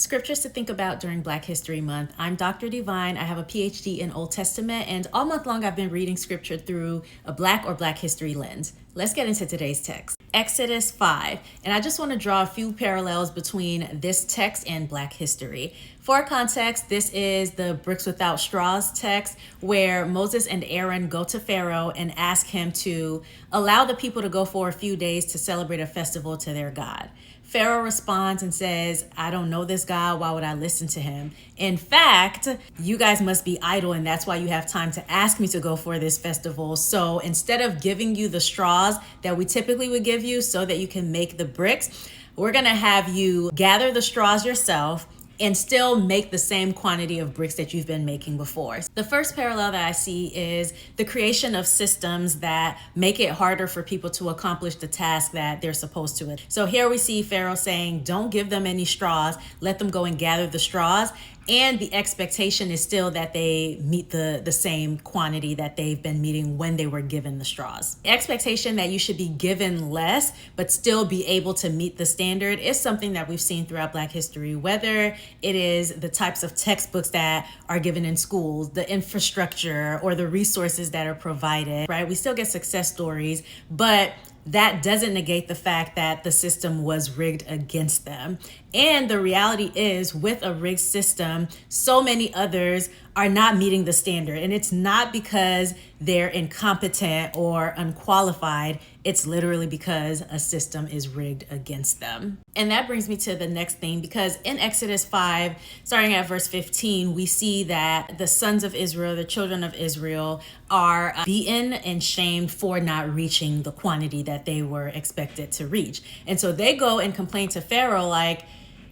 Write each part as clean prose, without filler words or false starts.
Scriptures to think about during Black History Month. I'm Dr. Divine. I have a PhD in Old Testament, and all month long I've been reading scripture through a Black or Black history lens. Let's get into today's text. Exodus 5. And I just want to draw a few parallels between this text and Black history. For context, this is the Bricks Without Straws text where Moses and Aaron go to Pharaoh and ask him to allow the people to go for a few days to celebrate a festival to their God. Pharaoh responds and says, I don't know this God. Why would I listen to him? In fact, you guys must be idle, and that's why you have time to ask me to go for this festival. So instead of giving you the straws that we typically would give you so that you can make the bricks, we're going to have you gather the straws yourself and still make the same quantity of bricks that you've been making before. The first parallel that I see is the creation of systems that make it harder for people to accomplish the task that they're supposed to. So here we see Pharaoh saying, don't give them any straws, let them go and gather the straws. And the expectation is still that they meet the same quantity that they've been meeting when they were given the straws. The expectation that you should be given less, but still be able to meet the standard is something that we've seen throughout Black history, whether it is the types of textbooks that are given in schools, the infrastructure, or the resources that are provided, right? We still get success stories, but that doesn't negate the fact that the system was rigged against them. And the reality is, with a rigged system, so many others are not meeting the standard. And it's not because they're incompetent or unqualified. It's literally because a system is rigged against them. And that brings me to the next thing, because in Exodus 5, starting at verse 15, we see that the sons of Israel, the children of Israel, are beaten and shamed for not reaching the quantity that they were expected to reach. And so they go and complain to Pharaoh like,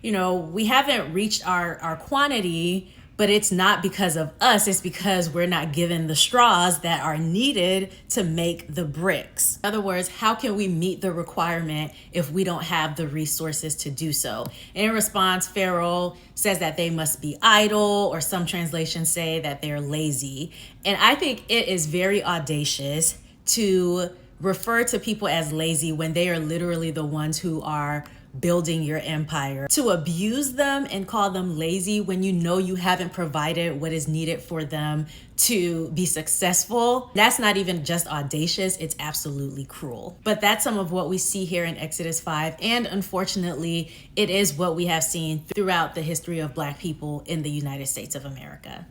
we haven't reached our quantity, but it's not because of us. It's because we're not given the straws that are needed to make the bricks. In other words, how can we meet the requirement if we don't have the resources to do so? And in response, Pharaoh says that they must be idle, or some translations say that they're lazy. And I think it is very audacious to refer to people as lazy when they are literally the ones who are building your empire. To abuse them and call them lazy when you know you haven't provided what is needed for them to be successful, that's not even just audacious, it's absolutely cruel. But that's some of what we see here in Exodus 5, and unfortunately, it is what we have seen throughout the history of Black people in the United States of America.